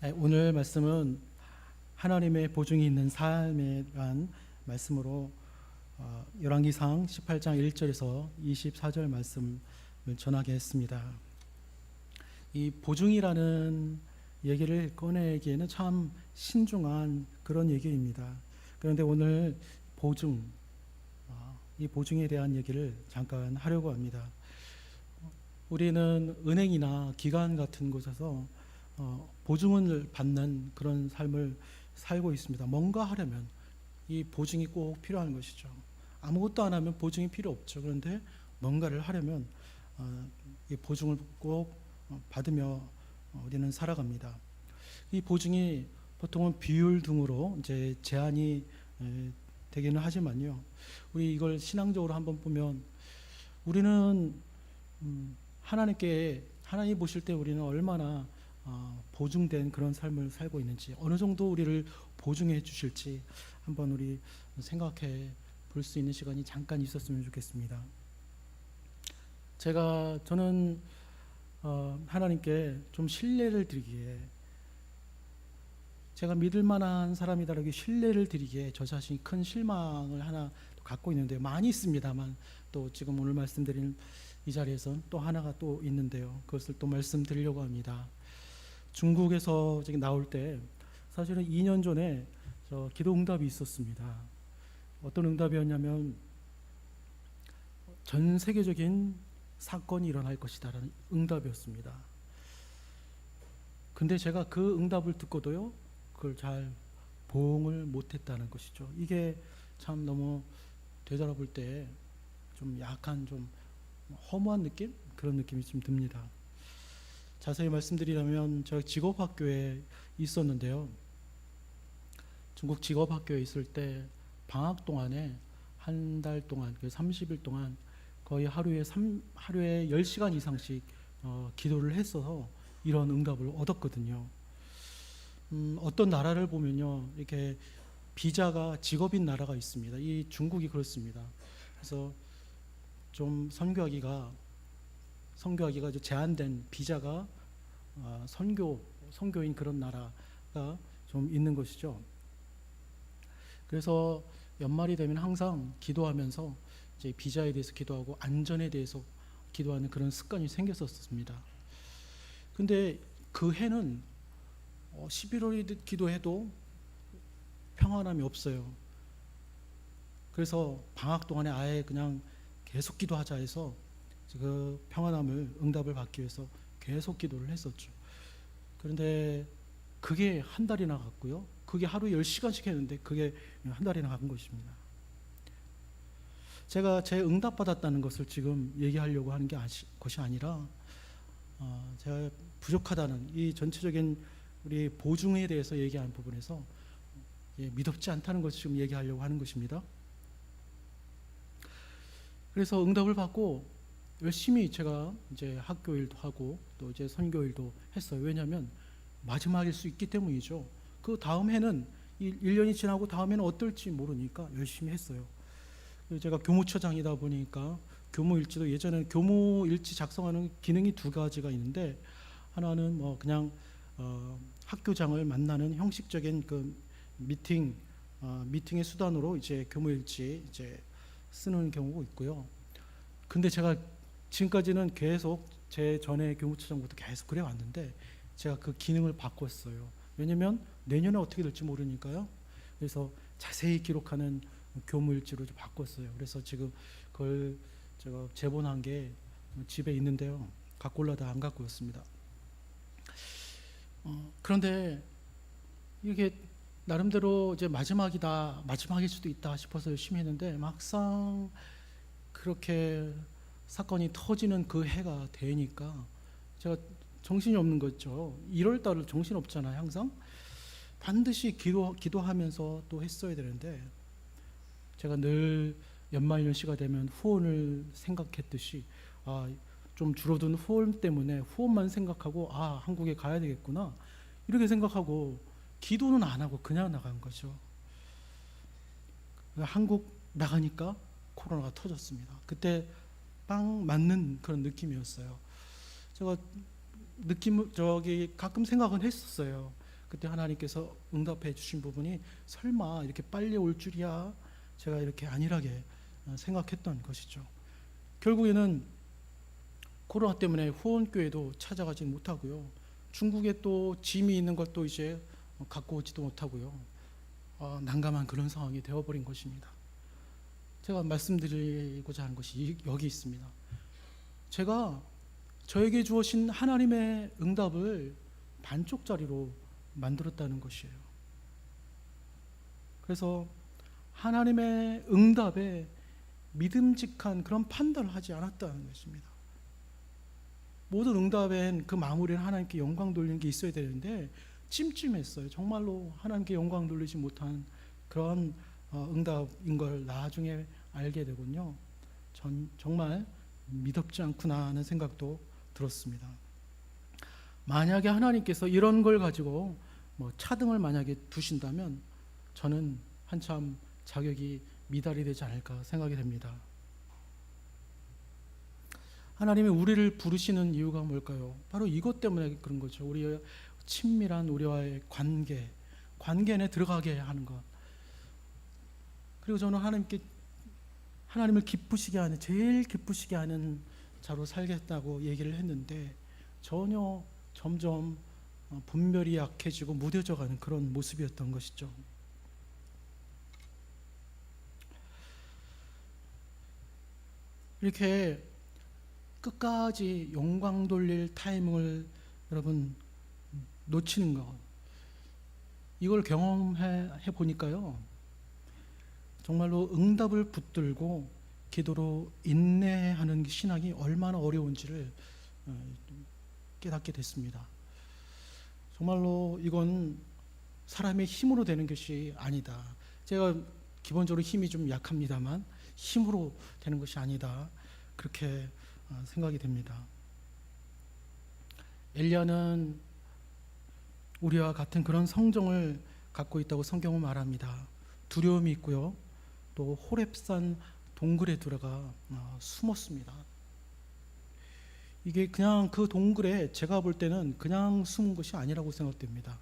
네, 오늘 말씀은 하나님의 보증이 있는 삶에 대한 말씀으로 열왕기상 18장 1절에서 24절 말씀을 전하겠습니다. 이 보증이라는 얘기를 꺼내기에는 참 신중한 그런 얘기입니다. 그런데 오늘 보증, 이 보증에 대한 얘기를 잠깐 하려고 합니다. 우리는 은행이나 기관 같은 곳에서 보증을 받는 그런 삶을 살고 있습니다. 뭔가 하려면 이 보증이 꼭 필요한 것이죠. 아무것도 안 하면 보증이 필요 없죠. 그런데 뭔가를 하려면 이 보증을 꼭 받으며 우리는 살아갑니다. 이 보증이 보통은 비율 등으로 이제 제한이 되기는 하지만요. 우리 이걸 신앙적으로 한번 보면 우리는 하나님 보실 때 우리는 얼마나 보증된 그런 삶을 살고 있는지, 어느 정도 우리를 보증해 주실지 한번 우리 생각해 볼 수 있는 시간이 잠깐 있었으면 좋겠습니다. 저는 하나님께 좀 신뢰를 드리기에, 제가 믿을 만한 사람이다라고 신뢰를 드리기에 저 자신이 큰 실망을 하나 갖고 있는데요. 많이 있습니다만 또 지금 오늘 말씀드린 이 자리에서 또 하나가 또 있는데요. 그것을 또 말씀드리려고 합니다. 중국에서 나올 때 사실은 2년 전에 기도 응답이 있었습니다. 어떤 응답이었냐면 전 세계적인 사건이 일어날 것이다라는 응답이었습니다. 근데 제가 그 응답을 듣고도요, 그걸 잘 보응을 못했다는 것이죠. 이게 참 너무 되돌아볼 때 좀 약간 좀 허무한 느낌? 그런 느낌이 좀 듭니다. 자세히 말씀드리려면 제가 직업학교에 있었는데요. 중국 직업학교에 있을 때 방학 동안에 한 달 동안, 30일 동안 거의 하루에 10시간 이상씩 기도를 했어서 이런 응답을 얻었거든요. 어떤 나라를 보면요, 이렇게 비자가 직업인 나라가 있습니다. 이 중국이 그렇습니다. 그래서 좀 선교하기가 제한된 비자가 선교인 그런 나라가 좀 있는 것이죠. 그래서 연말이 되면 항상 기도하면서 이제 비자에 대해서 기도하고 안전에 대해서 기도하는 그런 습관이 생겼었습니다. 근데 그 해는 11월이 기도해도 평안함이 없어요. 그래서 방학 동안에 아예 그냥 계속 기도하자 해서 그 평안함을 응답을 받기 위해서 계속 기도를 했었죠. 그런데 그게 한 달이나 갔고요. 그게 하루에 10시간씩 했는데 그게 한 달이나 간 것입니다. 제가 제 응답 받았다는 것을 지금 얘기하려고 하는 것이 아니라 제가 부족하다는 이 전체적인 우리 보증에 대해서 얘기하는 부분에서 미덥지 않다는 것을 지금 얘기하려고 하는 것입니다. 그래서 응답을 받고 열심히 제가 이제 학교 일도 하고 또 이제 선교 일도 했어요. 왜냐하면 마지막일 수 있기 때문이죠. 그 다음 해는 1년이 지나고 다음 해는 어떨지 모르니까 열심히 했어요. 제가 교무처장이다 보니까 교무일지도, 예전에는 교무일지 작성하는 기능이 두 가지가 있는데, 하나는 뭐 그냥 학교장을 만나는 형식적인 그 미팅의 수단으로 이제 교무일지 이제 쓰는 경우가 있고요. 근데 제가 지금까지는 계속 제 전에 교무처장부터 계속 그래 왔는데 제가 그 기능을 바꿨어요. 왜냐면 내년에 어떻게 될지 모르니까요. 그래서 자세히 기록하는 교무일지로 바꿨어요. 그래서 지금 그걸 제가 제본한 게 집에 있는데요. 갖고 올라다 안 갖고 왔습니다. 그런데 이게 나름대로 이제 마지막일 수도 있다 싶어서 열심히 했는데 막상 그렇게 사건이 터지는 그 해가 되니까 제가 정신이 없는 거죠. 1월 달을 정신 없잖아요. 항상 반드시 기도하면서 또 했어야 되는데, 제가 늘 연말연시가 되면 후원을 생각했듯이 좀 줄어든 후원 때문에 후원만 생각하고 한국에 가야 되겠구나 이렇게 생각하고 기도는 안 하고 그냥 나간 거죠. 한국 나가니까 코로나가 터졌습니다. 그때 빵 맞는 그런 느낌이었어요. 제가 가끔 생각은 했었어요. 그때 하나님께서 응답해 주신 부분이 설마 이렇게 빨리 올 줄이야 제가 이렇게 안일하게 생각했던 것이죠. 결국에는 코로나 때문에 후원교회도 찾아가지 못하고요. 중국에 또 짐이 있는 것도 이제 갖고 오지도 못하고요. 난감한 그런 상황이 되어버린 것입니다. 제가 말씀드리고자 하는 것이 여기 있습니다. 제가 저에게 주어진 하나님의 응답을 반쪽짜리로 만들었다는 것이에요. 그래서 하나님의 응답에 믿음직한 그런 판단을 하지 않았다는 것입니다. 모든 응답엔 그 마무리는 하나님께 영광 돌리는 게 있어야 되는데 찜찜했어요. 정말로 하나님께 영광 돌리지 못한 그런 응답인 걸 나중에 알게 되군요. 전 정말 미덥지 않구나 하는 생각도 들었습니다. 만약에 하나님께서 이런 걸 가지고 차등을 만약에 두신다면 저는 한참 자격이 미달이 되지 않을까 생각이 됩니다. 하나님이 우리를 부르시는 이유가 뭘까요? 바로 이것 때문에 그런 거죠. 우리의 친밀한 우리와의 관계 안에 들어가게 하는 것. 그리고 저는 하나님을 기쁘시게 하는, 제일 기쁘시게 하는 자로 살겠다고 얘기를 했는데 전혀 점점 분별이 약해지고 무뎌져가는 그런 모습이었던 것이죠. 이렇게 끝까지 영광 돌릴 타이밍을 여러분 놓치는 것, 이걸 경험해 보니까요, 정말로 응답을 붙들고 기도로 인내하는 신앙이 얼마나 어려운지를 깨닫게 됐습니다. 정말로 이건 사람의 힘으로 되는 것이 아니다. 제가 기본적으로 힘이 좀 약합니다만 힘으로 되는 것이 아니다. 그렇게 생각이 됩니다. 엘리야는 우리와 같은 그런 성정을 갖고 있다고 성경은 말합니다. 두려움이 있고요. 또 호렙산 동굴에 들어가 숨었습니다. 이게 그냥 그 동굴에 제가 볼 때는 그냥 숨은 것이 아니라고 생각됩니다.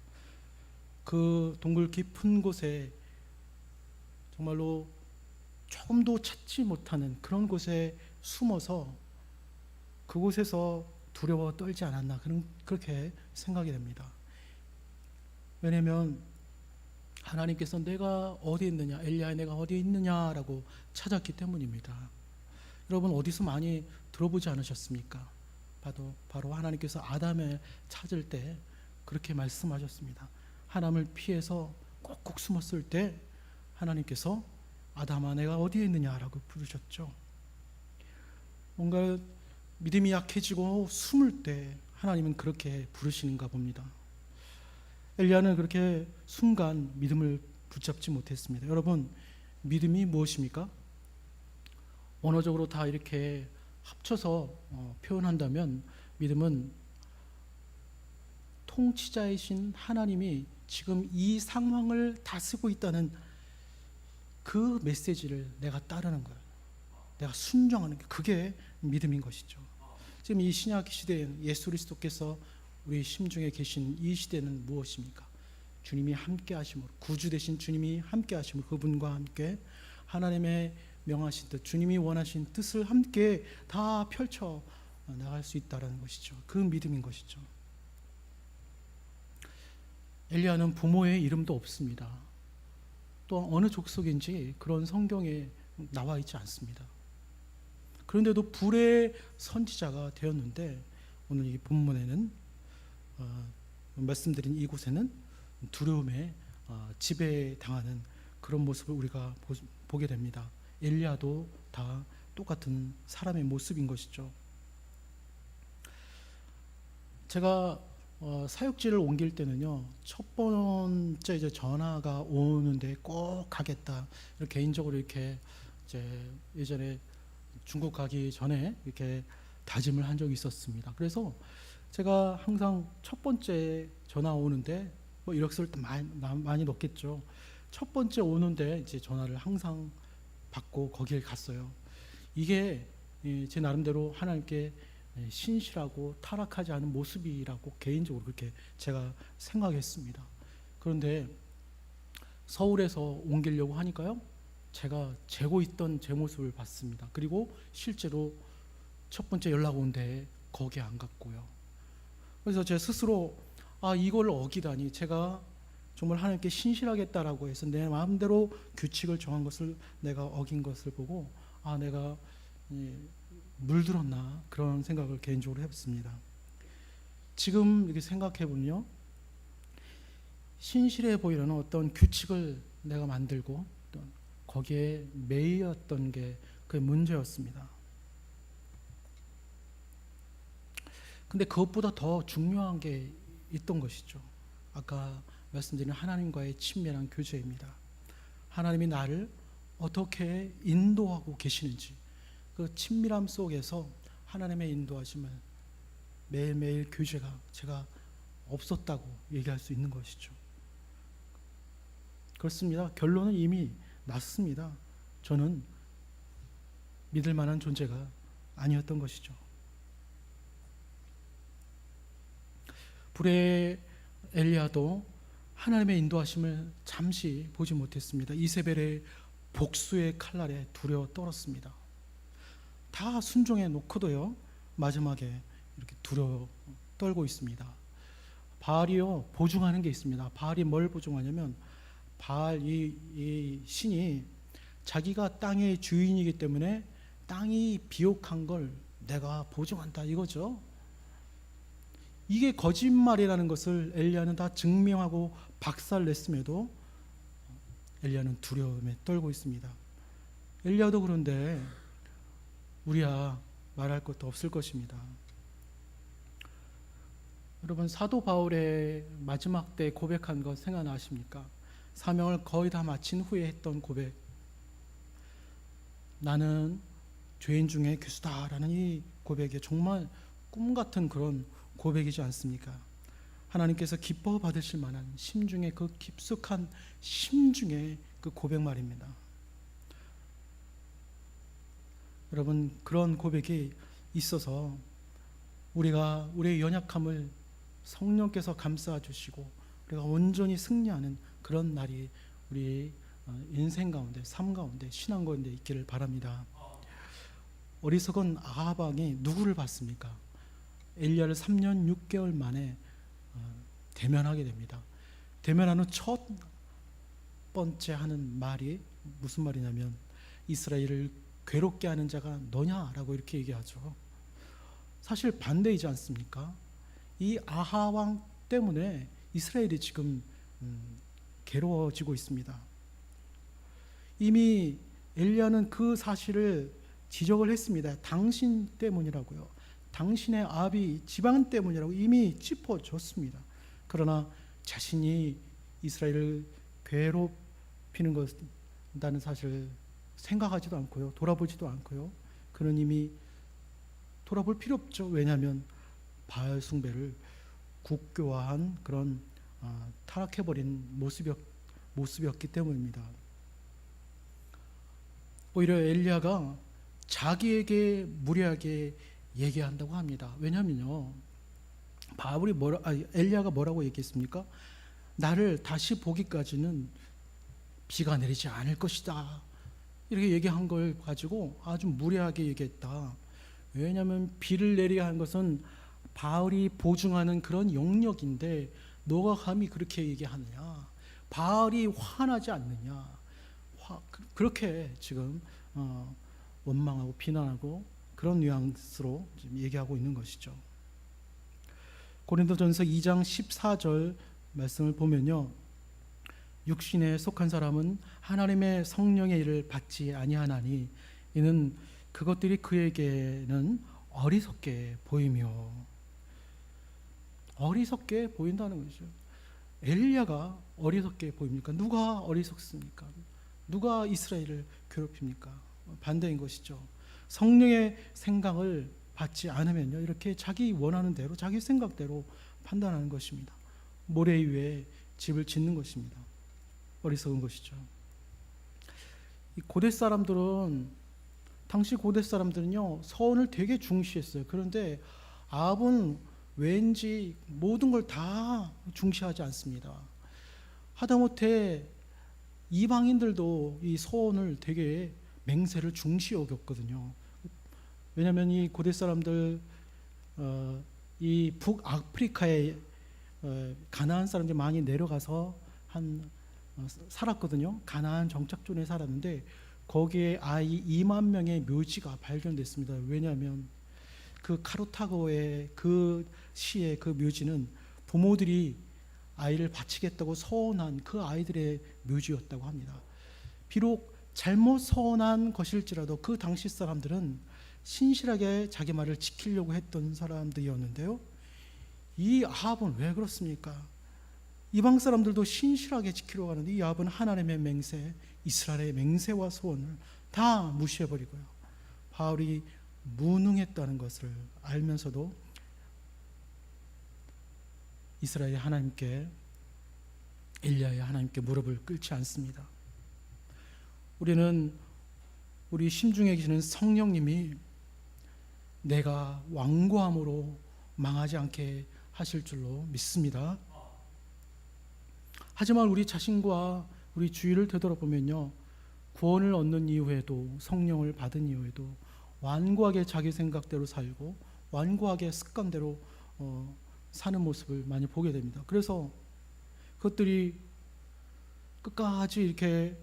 그 동굴 깊은 곳에 정말로 조금도 찾지 못하는 그런 곳에 숨어서 그곳에서 두려워 떨지 않았나, 그렇게 생각이 됩니다. 왜냐하면 하나님께서 내가 어디 있느냐, 엘리야 내가 어디 있느냐라고 찾았기 때문입니다. 여러분 어디서 많이 들어보지 않으셨습니까? 바로 하나님께서 아담을 찾을 때 그렇게 말씀하셨습니다. 하나님을 피해서 꼭꼭 숨었을 때 하나님께서 아담아 내가 어디에 있느냐라고 부르셨죠. 뭔가 믿음이 약해지고 숨을 때 하나님은 그렇게 부르시는가 봅니다. 엘리야는 그렇게 순간 믿음을 붙잡지 못했습니다. 여러분, 믿음이 무엇입니까? 언어적으로 다 이렇게 합쳐서 표현한다면 믿음은 통치자이신 하나님이 지금 이 상황을 다스리고 있다는 그 메시지를 내가 따르는 거예요. 내가 순종하는 게, 그게 믿음인 것이죠. 지금 이 신약 시대엔 예수 그리스도께서 우리 심중에 계신 이 시대는 무엇입니까? 주님이 함께 하심으로, 구주 되신 주님이 함께 하심으로, 그분과 함께 하나님의 명하신 뜻, 주님이 원하신 뜻을 함께 다 펼쳐 나갈 수 있다는 것이죠. 그 믿음인 것이죠. 엘리야는 부모의 이름도 없습니다. 또 어느 족속인지 그런 성경에 나와 있지 않습니다. 그런데도 불의 선지자가 되었는데 오늘 이 본문에는 말씀드린 이곳에는 두려움에 지배당하는 그런 모습을 우리가 보게 됩니다. 엘리야도 다 똑같은 사람의 모습인 것이죠. 제가 사역지를 옮길 때는요, 첫 번째 이제 전화가 오는데 꼭 가겠다, 이렇게 개인적으로 이렇게 이제 예전에 중국 가기 전에 이렇게 다짐을 한 적이 있었습니다. 그래서 제가 항상 첫 번째 전화 오는데 이력서를 많이 넣겠죠. 첫 번째 오는데 이제 전화를 항상 받고 거기에 갔어요. 이게 제 나름대로 하나님께 신실하고 타락하지 않은 모습이라고 개인적으로 그렇게 제가 생각했습니다. 그런데 서울에서 옮기려고 하니까요, 제가 재고 있던 제 모습을 봤습니다. 그리고 실제로 첫 번째 연락 온 데 거기에 안 갔고요. 그래서 제 스스로 이걸 어기다니, 제가 정말 하나님께 신실하겠다라고 해서 내 마음대로 규칙을 정한 것을 내가 어긴 것을 보고 내가 물들었나, 그런 생각을 개인적으로 해봤습니다. 지금 이렇게 생각해 보면요, 신실해 보이려는 어떤 규칙을 내가 만들고 거기에 매였던 게 그게 문제였습니다. 근데 그것보다 더 중요한 게 있던 것이죠. 아까 말씀드린 하나님과의 친밀한 교제입니다. 하나님이 나를 어떻게 인도하고 계시는지, 그 친밀함 속에서 하나님의 인도하심을 매일매일 교제가 제가 없었다고 얘기할 수 있는 것이죠. 그렇습니다. 결론은 이미 났습니다. 저는 믿을 만한 존재가 아니었던 것이죠. 불의 엘리야도 하나님의 인도하심을 잠시 보지 못했습니다. 이세벨의 복수의 칼날에 두려워 떨었습니다. 다 순종해 놓고도요, 마지막에 이렇게 두려워 떨고 있습니다. 바알이요, 보증하는 게 있습니다. 바알이 뭘 보증하냐면, 바알 이 신이 자기가 땅의 주인이기 때문에 땅이 비옥한 걸 내가 보증한다, 이거죠. 이게 거짓말이라는 것을 엘리야는 다 증명하고 박살냈음에도 엘리야는 두려움에 떨고 있습니다. 엘리야도 그런데 우리야 말할 것도 없을 것입니다. 여러분, 사도 바울의 마지막 때 고백한 것 생각나십니까? 사명을 거의 다 마친 후에 했던 고백, 나는 죄인 중에 괴수다라는 이 고백이 정말 꿈같은 그런 고백이지 않습니까? 하나님께서 기뻐 받으실 만한 심중의 그 깊숙한 심중의 그 고백 말입니다. 여러분, 그런 고백이 있어서 우리가 우리의 연약함을 성령께서 감싸 주시고 우리가 온전히 승리하는 그런 날이 우리 인생 가운데, 삶 가운데, 신앙 가운데 있기를 바랍니다. 어리석은 아합 왕이 누구를 봤습니까? 엘리야를 3년 6개월 만에 대면하게 됩니다. 대면하는 첫 번째 하는 말이 무슨 말이냐면, 이스라엘을 괴롭게 하는 자가 너냐라고 이렇게 얘기하죠. 사실 반대이지 않습니까? 이 아하 왕 때문에 이스라엘이 지금 괴로워지고 있습니다. 이미 엘리야는 그 사실을 지적을 했습니다. 당신 때문이라고요. 당신의 아비 지방 때문이라고 이미 짚어줬습니다. 그러나 자신이 이스라엘을 괴롭히는 것이라는 사실을 생각하지도 않고요, 돌아보지도 않고요. 그는 이미 돌아볼 필요 없죠. 왜냐하면 바알 숭배를 국교화한 그런 타락해버린 모습이었기 때문입니다. 오히려 엘리야가 자기에게 무리하게 얘기한다고 합니다. 왜냐하면요, 엘리야가 뭐라고 얘기했습니까? 나를 다시 보기까지는 비가 내리지 않을 것이다, 이렇게 얘기한 걸 가지고 아주 무리하게 얘기했다. 왜냐하면 비를 내리게 한 것은 바알이 보증하는 그런 영역인데 너가 감히 그렇게 얘기하느냐, 바알이 화나지 않느냐, 그렇게 지금 원망하고 비난하고 그런 뉘앙스로 지금 얘기하고 있는 것이죠. 고린도전서 2장 14절 말씀을 보면요, 육신에 속한 사람은 하나님의 성령의 일을 받지 아니하나니 이는 그것들이 그에게는 어리석게 보이며, 어리석게 보인다는 것이죠. 엘리야가 어리석게 보입니까? 누가 어리석습니까? 누가 이스라엘을 괴롭힙니까? 반대인 것이죠. 성령의 생각을 받지 않으면요, 이렇게 자기 원하는 대로, 자기 생각대로 판단하는 것입니다. 모래 위에 집을 짓는 것입니다. 어리석은 것이죠. 이 고대 사람들은, 당시 고대 사람들은요, 서원을 되게 중시했어요. 그런데 아합은 왠지 모든 걸 다 중시하지 않습니다. 하다못해 이방인들도 이 소원을 되게 맹세를 중시 여겼거든요. 왜냐하면 이 고대 사람들 이 북아프리카에 가나안 사람들이 많이 내려가서 살았거든요. 가나안 정착존에 살았는데 거기에 아이 2만 명의 묘지가 발견됐습니다. 왜냐하면 그 카르타고의 그 시의 그 묘지는 부모들이 아이를 바치겠다고 서원한 그 아이들의 묘지였다고 합니다. 비록 잘못 서원한 것일지라도 그 당시 사람들은 신실하게 자기 말을 지키려고 했던 사람들이었는데요. 이 아합은 왜 그렇습니까? 이방 사람들도 신실하게 지키려고 하는데 이 아합은 하나님의 맹세, 이스라엘의 맹세와 소원을 다 무시해버리고요. 바울이 무능했다는 것을 알면서도 이스라엘의 하나님께, 엘리야의 하나님께 무릎을 꿇지 않습니다. 우리는 우리 심중에 계시는 성령님이 내가 완고함으로 망하지 않게 하실 줄로 믿습니다. 하지만 우리 자신과 우리 주위를 되돌아보면요, 구원을 얻는 이후에도, 성령을 받은 이후에도 완고하게 자기 생각대로 살고 완고하게 습관대로 사는 모습을 많이 보게 됩니다. 그래서 그것들이 끝까지 이렇게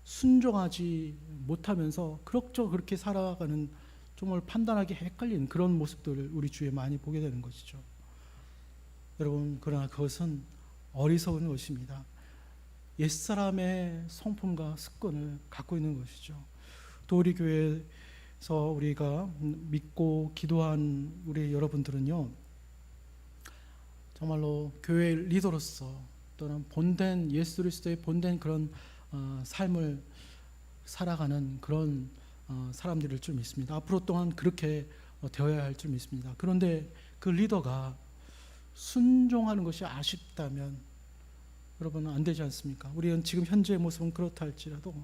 순종하지 못하면서 그렇게 살아가는, 정말 판단하기 헷갈리는 그런 모습들을 우리 주위에 많이 보게 되는 것이죠. 여러분, 그러나 그것은 어리석은 것입니다. 옛사람의 성품과 습관을 갖고 있는 것이죠. 또 우리 교회에서 우리가 믿고 기도한 우리 여러분들은요, 정말로 교회 리더로서 또는 본된 예수 그리스도의 본된 그런 삶을 살아가는 그런 사람들일 줄 믿습니다. 앞으로 또한 그렇게 되어야 할 줄 믿습니다. 그런데 그 리더가 순종하는 것이 아쉽다면 여러분 안 되지 않습니까? 우리는 지금 현재의 모습은 그렇다 할지라도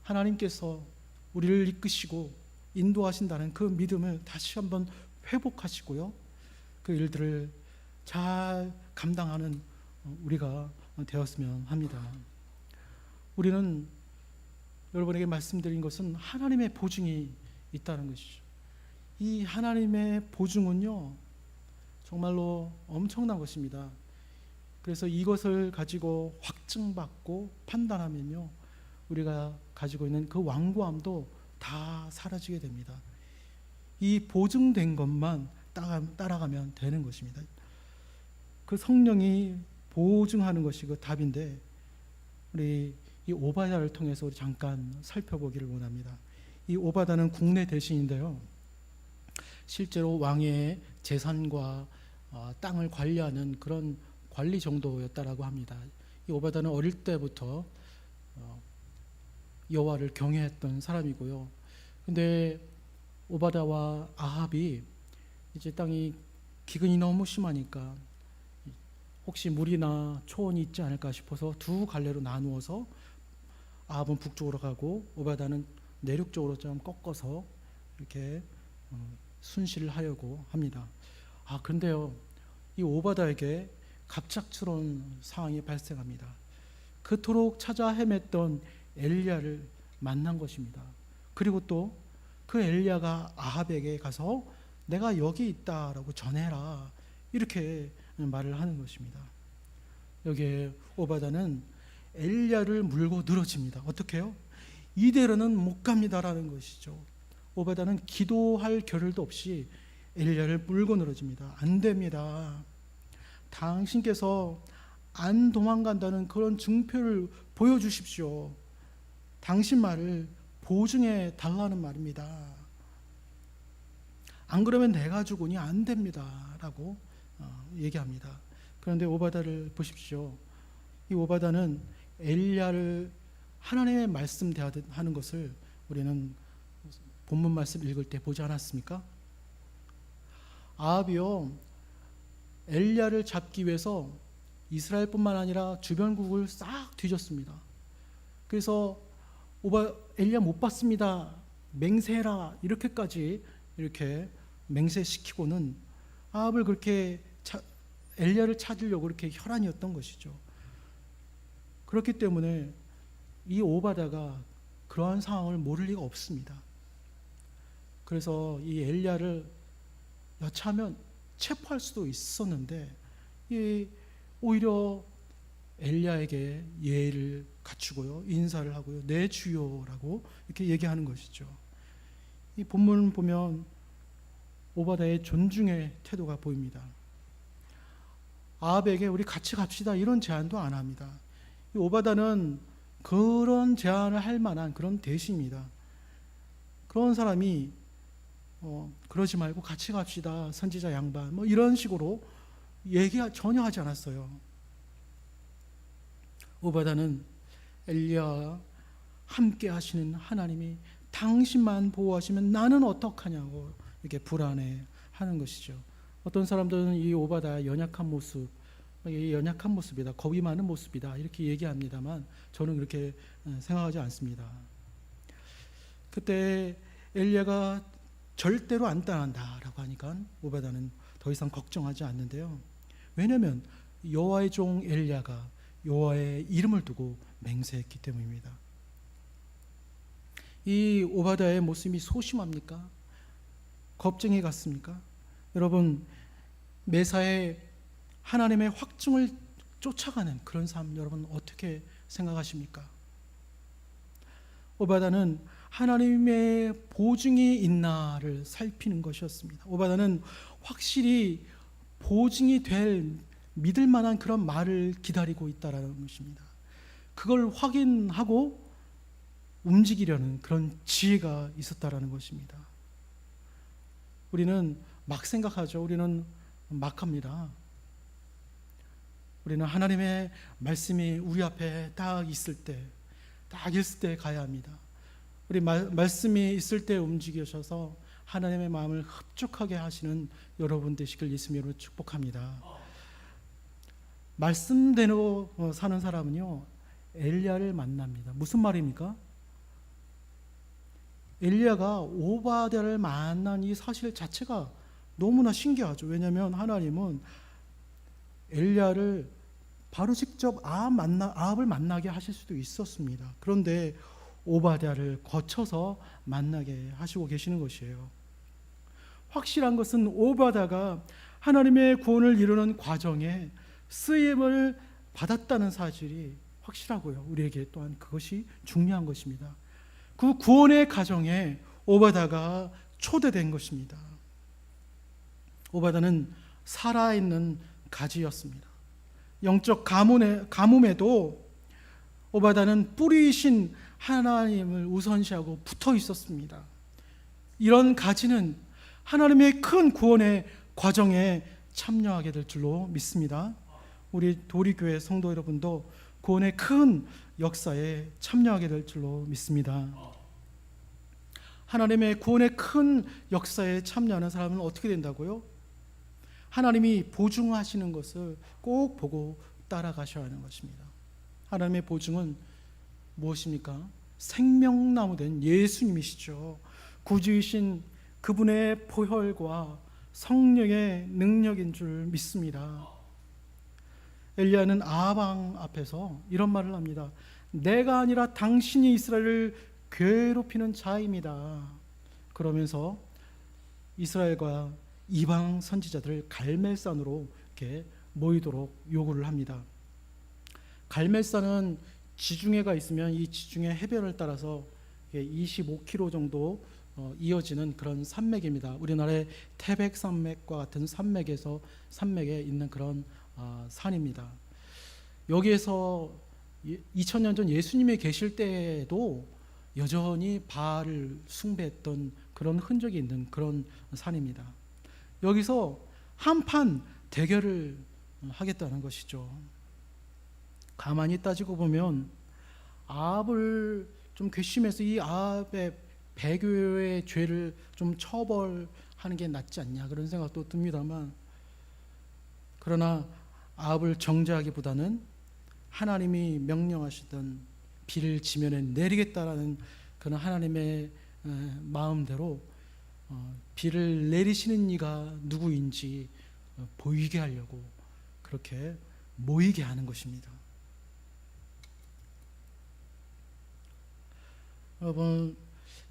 하나님께서 우리를 이끄시고 인도하신다는 그 믿음을 다시 한번 회복하시고요, 그 일들을 잘 감당하는 우리가 되었으면 합니다. 우리는 여러분에게 말씀드린 것은 하나님의 보증이 있다는 것이죠. 이 하나님의 보증은요, 정말로 엄청난 것입니다. 그래서 이것을 가지고 확증받고 판단하면요, 우리가 가지고 있는 그 완고함도 다 사라지게 됩니다. 이 보증된 것만 따라가면 되는 것입니다. 그 성령이 보증하는 것이 그 답인데, 우리 이 오바다를 통해서 우리 잠깐 살펴보기를 원합니다. 이 오바다는 국내 대신인데요, 실제로 왕의 재산과 땅을 관리하는 그런 관리 정도였다라고 합니다. 이 오바다는 어릴 때부터 여호와를 경외했던 사람이고요. 근데 오바다와 아합이 이제 땅이 기근이 너무 심하니까 혹시 물이나 초원이 있지 않을까 싶어서 두 갈래로 나누어서 아합은 북쪽으로 가고 오바다는 내륙 쪽으로 좀 꺾어서 이렇게 순시를 하려고 합니다. 그런데요, 이 오바다에게 갑작스러운 상황이 발생합니다. 그토록 찾아 헤맸던 엘리야를 만난 것입니다. 그리고 또 그 엘리야가 아합에게 가서 내가 여기 있다라고 전해라, 이렇게 말을 하는 것입니다. 여기에 오바다는 엘리야를 물고 늘어집니다. 어떻게 해요? 이대로는 못 갑니다라는 것이죠. 오바다는 기도할 겨를도 없이 엘리야를 물고 늘어집니다. 안 됩니다. 당신께서 안 도망간다는 그런 증표를 보여주십시오. 당신 말을 보증해 달라는 말입니다. 안 그러면 내가 죽으니 안 됩니다 라고 얘기합니다. 그런데 오바다를 보십시오. 이 오바다는 엘리야를 하나님의 말씀 대하는 것을 우리는 본문 말씀 읽을 때 보지 않았습니까? 아합이요, 엘리야를 잡기 위해서 이스라엘뿐만 아니라 주변국을 싹 뒤졌습니다. 그래서 엘리야 못 봤습니다, 맹세해라, 이렇게까지 이렇게 맹세시키고는 아합을 그렇게 엘리야를 찾으려고 그렇게 혈안이었던 것이죠. 그렇기 때문에 이 오바다가 그러한 상황을 모를 리가 없습니다. 그래서 이 엘리야를 여차하면 체포할 수도 있었는데 오히려 엘리야에게 예의를 갖추고요, 인사를 하고요, 내 주요라고 이렇게 얘기하는 것이죠. 이 본문을 보면 오바다의 존중의 태도가 보입니다. 아합에게 우리 같이 갑시다 이런 제안도 안 합니다. 이 오바다는 그런 제안을 할 만한 그런 대신입니다. 그런 사람이 그러지 말고 같이 갑시다 선지자 양반 뭐 이런 식으로 얘기 전혀 하지 않았어요. 오바다는 엘리야와 함께 하시는 하나님이 당신만 보호하시면 나는 어떡하냐고 이렇게 불안해하는 것이죠. 어떤 사람들은 이 오바다의 연약한 모습, 이 연약한 모습이다, 겁이 많은 모습이다 이렇게 얘기합니다만 저는 그렇게 생각하지 않습니다. 그때 엘리야가 절대로 안 떠난다라고 하니까 오바다는 더 이상 걱정하지 않는데요. 왜냐하면 여호와의 종 엘리야가 여호와의 이름을 두고 맹세했기 때문입니다. 이 오바다의 모습이 소심합니까? 겁쟁이 같습니까? 여러분, 매사에 하나님의 확증을 쫓아가는 그런 삶 여러분 어떻게 생각하십니까? 오바다는 하나님의 보증이 있나를 살피는 것이었습니다. 오바다는 확실히 보증이 될 믿을 만한 그런 말을 기다리고 있다라는 것입니다. 그걸 확인하고 움직이려는 그런 지혜가 있었다라는 것입니다. 우리는 막 생각하죠. 우리는 막 합니다. 우리는 하나님의 말씀이 우리 앞에 딱 있을 때 가야 합니다. 우리 말씀이 있을 때 움직이셔서 하나님의 마음을 흡족하게 하시는 여러분 되시길 예수님 이름으로 축복합니다. 말씀대로 사는 사람은요, 엘리야를 만납니다. 무슨 말입니까? 엘리야가 오바댜를 만난 이 사실 자체가 너무나 신기하죠. 왜냐하면 하나님은 엘리야를 바로 직접 아합을 만나게 하실 수도 있었습니다. 그런데 오바댜를 거쳐서 만나게 하시고 계시는 것이에요. 확실한 것은 오바댜가 하나님의 구원을 이루는 과정에 쓰임을 받았다는 사실이 확실하고요. 우리에게 또한 그것이 중요한 것입니다. 그 구원의 과정에 오바댜가 초대된 것입니다. 오바댜는 살아있는 가지였습니다. 영적 가뭄에도 오바댜는 뿌리이신 하나님을 우선시하고 붙어 있었습니다. 이런 가지는 하나님의 큰 구원의 과정에 참여하게 될 줄로 믿습니다. 우리 도리교회 성도 여러분도 구원의 큰 역사에 참여하게 될 줄로 믿습니다. 하나님의 구원의 큰 역사에 참여하는 사람은 어떻게 된다고요? 하나님이 보증하시는 것을 꼭 보고 따라가셔야 하는 것입니다. 하나님의 보증은 무엇입니까? 생명나무 된 예수님이시죠. 구주이신 그분의 보혈과 성령의 능력인 줄 믿습니다. 엘리야는 아합 왕 앞에서 이런 말을 합니다. 내가 아니라 당신이 이스라엘을 괴롭히는 자입니다. 그러면서 이스라엘과 이방 선지자들을 갈멜산으로 이렇게 모이도록 요구를 합니다. 갈멜산은 지중해가 있으면 이 지중해 해변을 따라서 25km 정도 이어지는 그런 산맥입니다. 우리나라의 태백산맥과 같은 산맥에 있는 그런 산입니다. 여기에서 2000년 전 예수님이 계실 때에도 여전히 바알을 숭배했던 그런 흔적이 있는 그런 산입니다. 여기서 한판 대결을 하겠다는 것이죠. 가만히 따지고 보면 아합을 좀 괘씸해서 이 아합의 배교의 죄를 좀 처벌하는 게 낫지 않냐 그런 생각도 듭니다만, 그러나 아합을 정죄하기보다는 하나님이 명령하시던 비를 지면에 내리겠다라는 그런 하나님의 마음대로 비를 내리시는 이가 누구인지 보이게 하려고 그렇게 모이게 하는 것입니다. 여러분,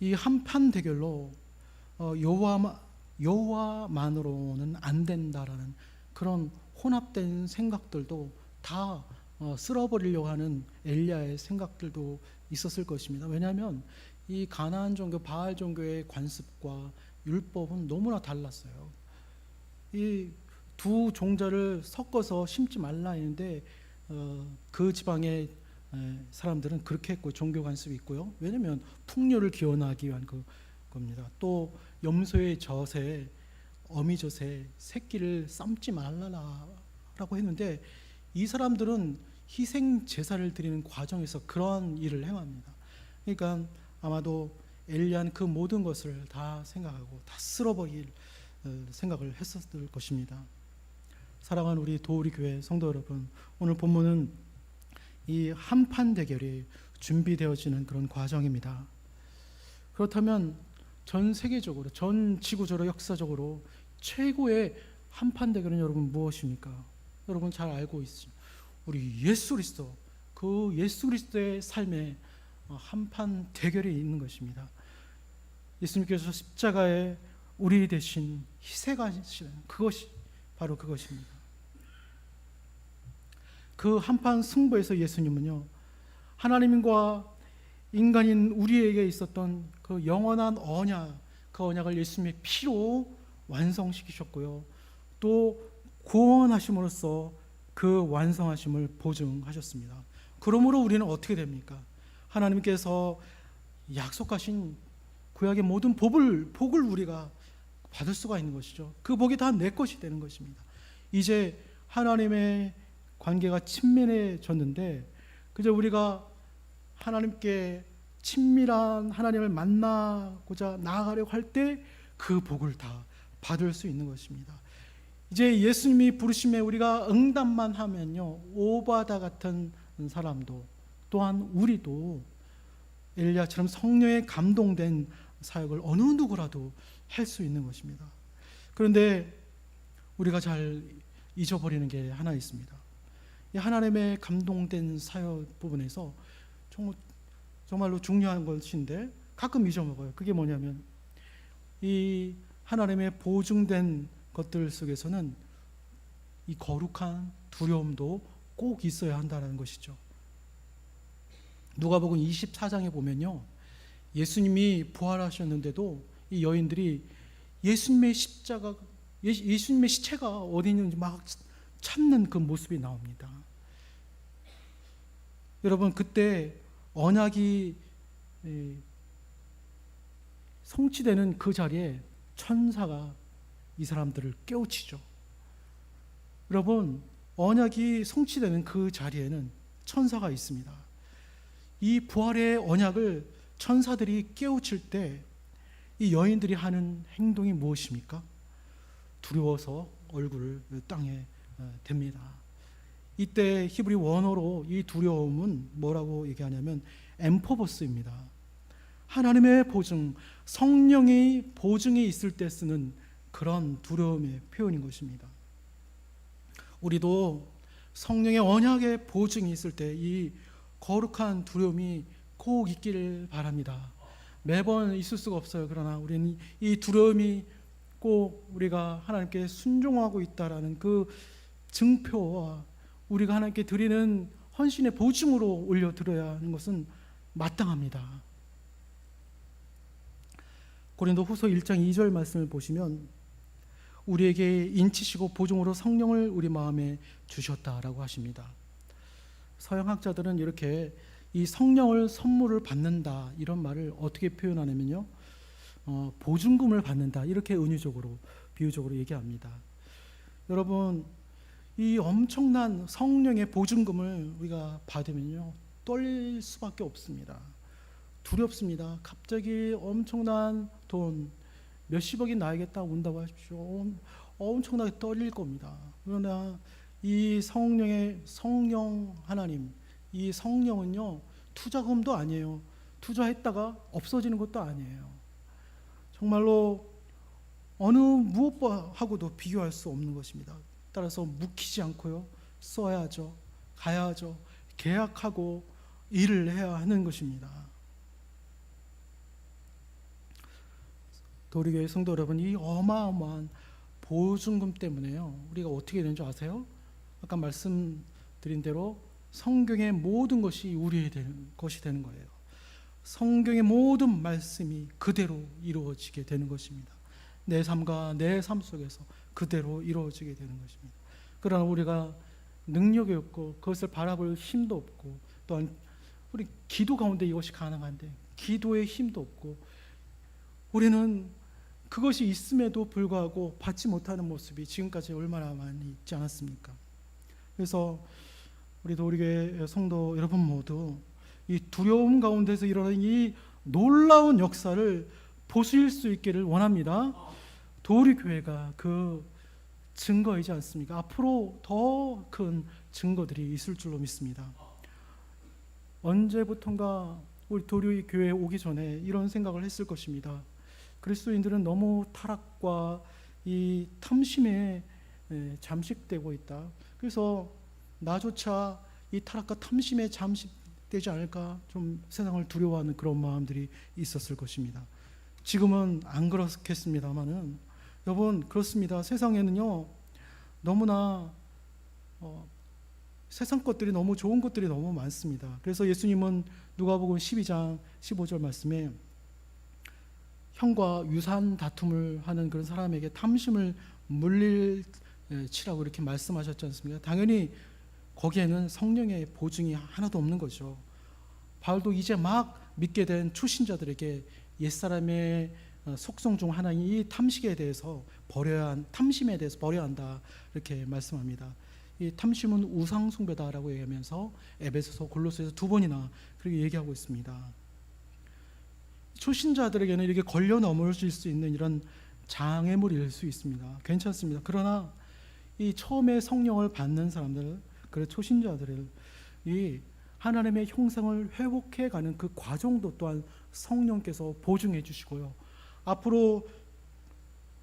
이 한판 대결로 여호와만으로는 안 된다라는 그런 혼합된 생각들도 다 쓸어버리려고 하는 엘리야의 생각들도 있었을 것입니다. 왜냐하면 이 가나안 종교, 바알 종교의 관습과 율법은 너무나 달랐어요. 이 두 종자를 섞어서 심지 말라 했는데 그 지방의 사람들은 그렇게 했고, 종교 관습이 있고요. 왜냐하면 풍요를 기원하기 위한 겁니다. 또 염소의 젖에, 어미 젖에 새끼를 삶지 말라라고 했는데, 이 사람들은 희생 제사를 드리는 과정에서 그러한 일을 행합니다. 그러니까 아마도 엘리야는 그 모든 것을 다 생각하고 다 쓸어버릴 생각을 했었을 것입니다. 사랑하는 우리 도우리 교회 성도 여러분, 오늘 본문은 이 한판 대결이 준비되어지는 그런 과정입니다. 그렇다면 전 세계적으로, 전 지구적으로, 역사적으로 최고의 한판 대결은 여러분 무엇입니까? 여러분 잘 알고 있습니다. 우리 예수 그리스도, 그 예수 그리스도의 삶에 한판 대결이 있는 것입니다. 예수님께서 십자가에 우리 대신 희생하시는 그것이 바로 그것입니다. 그 한판 승부에서 예수님은요, 하나님과 인간인 우리에게 있었던 그 영원한 언약, 그 언약을 예수님의 피로 완성시키셨고요, 또 구원하심으로써 그 완성하심을 보증하셨습니다. 그러므로 우리는 어떻게 됩니까? 하나님께서 약속하신 구약의 모든 복을 우리가 받을 수가 있는 것이죠. 그 복이 다 내 것이 되는 것입니다. 이제 하나님의 관계가 친밀해졌는데, 그저 우리가 하나님께 친밀한 하나님을 만나고자 나아가려고 할 때 그 복을 다 받을 수 있는 것입니다. 이제 예수님이 부르심에 우리가 응답만 하면요, 오바다 같은 사람도, 또한 우리도 엘리야처럼 성령에 감동된 사역을 어느 누구라도 할 수 있는 것입니다. 그런데 우리가 잘 잊어버리는 게 하나 있습니다. 이 하나님의 감동된 사역 부분에서 정말로 중요한 것인데 가끔 잊어먹어요. 그게 뭐냐면, 이 하나님의 보증된 것들 속에서는 이 거룩한 두려움도 꼭 있어야 한다는 것이죠. 누가복음 24장에 보면요, 예수님이 부활하셨는데도 이 여인들이 예수님의 시체가 어디 있는지 막 찾는 그 모습이 나옵니다. 여러분, 그때 언약이 성취되는 그 자리에 천사가 이 사람들을 깨우치죠. 여러분, 언약이 성취되는 그 자리에는 천사가 있습니다. 이 부활의 언약을 천사들이 깨우칠 때 이 여인들이 하는 행동이 무엇입니까? 두려워서 얼굴을 땅에 댑니다. 이때 히브리 원어로 이 두려움은 뭐라고 얘기하냐면 엠포버스입니다. 하나님의 보증, 성령의 보증이 있을 때 쓰는 그런 두려움의 표현인 것입니다. 우리도 성령의 언약의 보증이 있을 때 이 거룩한 두려움이 꼭 있기를 바랍니다. 매번 있을 수가 없어요. 그러나 우리는 이 두려움이 꼭 우리가 하나님께 순종하고 있다라는 그 증표와 우리가 하나님께 드리는 헌신의 보증으로 올려드려야 하는 것은 마땅합니다. 고린도후서 1장 2절 말씀을 보시면, 우리에게 인치시고 보증으로 성령을 우리 마음에 주셨다라고 하십니다. 서양학자들은 이렇게 이 성령을 선물을 받는다, 이런 말을 어떻게 표현하냐면요, 보증금을 받는다, 이렇게 은유적으로, 비유적으로 얘기합니다. 여러분, 이 엄청난 성령의 보증금을 우리가 받으면요, 떨릴 수밖에 없습니다. 두렵습니다. 갑자기 엄청난 돈, 몇십억이 나에게 딱 온다고 하십시오. 엄청나게 떨릴 겁니다. 그러나 이 성령 하나님, 이 성령은요, 투자금도 아니에요. 투자했다가 없어지는 것도 아니에요. 정말로 어느 무엇하고도 비교할 수 없는 것입니다. 따라서 묵히지 않고요, 써야죠, 가야죠, 계약하고 일을 해야 하는 것입니다. 도리교회 성도 여러분, 이 어마어마한 보증금 때문에요, 우리가 어떻게 되는 줄 아세요? 아까 말씀드린 대로 성경의 모든 것이 우리의 것이 되는 거예요. 성경의 모든 말씀이 그대로 이루어지게 되는 것입니다. 내 삶과 내 삶 속에서 그대로 이루어지게 되는 것입니다. 그러나 우리가 능력이 없고 그것을 바라볼 힘도 없고, 또한 우리 기도 가운데 이것이 가능한데 기도의 힘도 없고, 우리는 그것이 있음에도 불구하고 받지 못하는 모습이 지금까지 얼마나 많이 있지 않았습니까? 그래서 우리 도리교회 성도 여러분 모두 이 두려움 가운데서 일어나는 이 놀라운 역사를 보실 수 있기를 원합니다. 도리교회가 그 증거이지 않습니까? 앞으로 더 큰 증거들이 있을 줄로 믿습니다. 언제부턴가 우리 도리교회에 오기 전에 이런 생각을 했을 것입니다. 그리스도인들은 너무 타락과 이 탐심에 잠식되고 있다. 그래서 나조차 이 타락과 탐심에 잠식되지 않을까, 좀 세상을 두려워하는 그런 마음들이 있었을 것입니다. 지금은 안 그렇겠습니다만은, 여러분, 그렇습니다. 세상에는요, 너무나 세상 것들이, 너무 좋은 것들이 너무 많습니다. 그래서 예수님은 누가복음 12장 15절 말씀에 형과 유산 다툼을 하는 그런 사람에게 탐심을 물리치라고 이렇게 말씀하셨지 않습니까? 당연히 거기에는 성령의 보증이 하나도 없는 거죠. 바울도 이제 막 믿게 된 초신자들에게 옛사람의 속성 중 하나인 이 탐심에 대해서 버려야 한다, 이렇게 말씀합니다. 이 탐심은 우상 숭배다라고 얘기하면서 에베소서, 골로새서 두 번이나 그렇게 얘기하고 있습니다. 초신자들에게는 이렇게 걸려 넘어질 수 있는 이런 장애물일 수 있습니다. 괜찮습니다. 그러나 이 처음에 성령을 받는 사람들, 그 초신자들을 이 하나님의 형상을 회복해가는 그 과정도 또한 성령께서 보증해 주시고요, 앞으로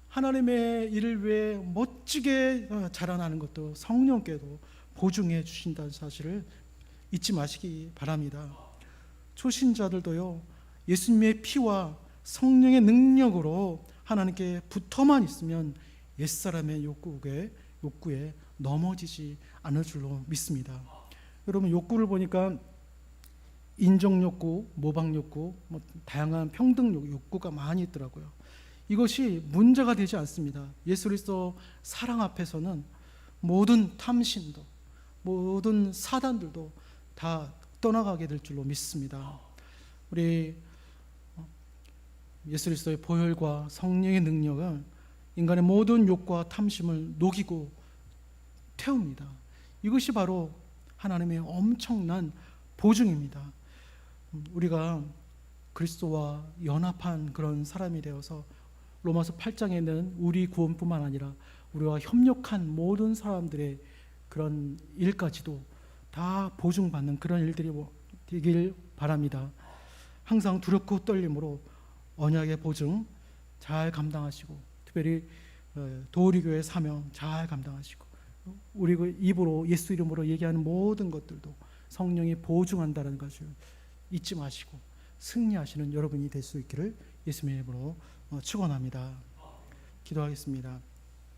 하나님의 일을 위해 멋지게 자라나는 것도 성령께도 보증해 주신다는 사실을 잊지 마시기 바랍니다. 초신자들도요, 예수님의 피와 성령의 능력으로 하나님께 붙어만 있으면 옛사람의 욕구에 넘어지지 않을 줄로 믿습니다. 여러분, 욕구를 보니까 인정욕구, 모방욕구, 다양한 욕구가 많이 있더라고요. 이것이 문제가 되지 않습니다. 예수 그리스도 사랑 앞에서는 모든 탐심도, 모든 사단들도 다 떠나가게 될 줄로 믿습니다. 우리 예수 그리스도의 보혈과 성령의 능력은 인간의 모든 욕구와 탐심을 녹이고 태웁니다. 이것이 바로 하나님의 엄청난 보증입니다. 우리가 그리스도와 연합한 그런 사람이 되어서 로마서 8장에는 우리 구원뿐만 아니라 우리와 협력한 모든 사람들의 그런 일까지도 다 보증받는 그런 일들이 되길 바랍니다. 항상 두렵고 떨림으로 언약의 보증 잘 감당하시고, 특별히 도리교회 사명 잘 감당하시고, 우리 그 입으로 예수 이름으로 얘기하는 모든 것들도 성령이 보증한다는 것을 잊지 마시고 승리하시는 여러분이 될 수 있기를 예수님의 이름으로 축원합니다. 기도하겠습니다.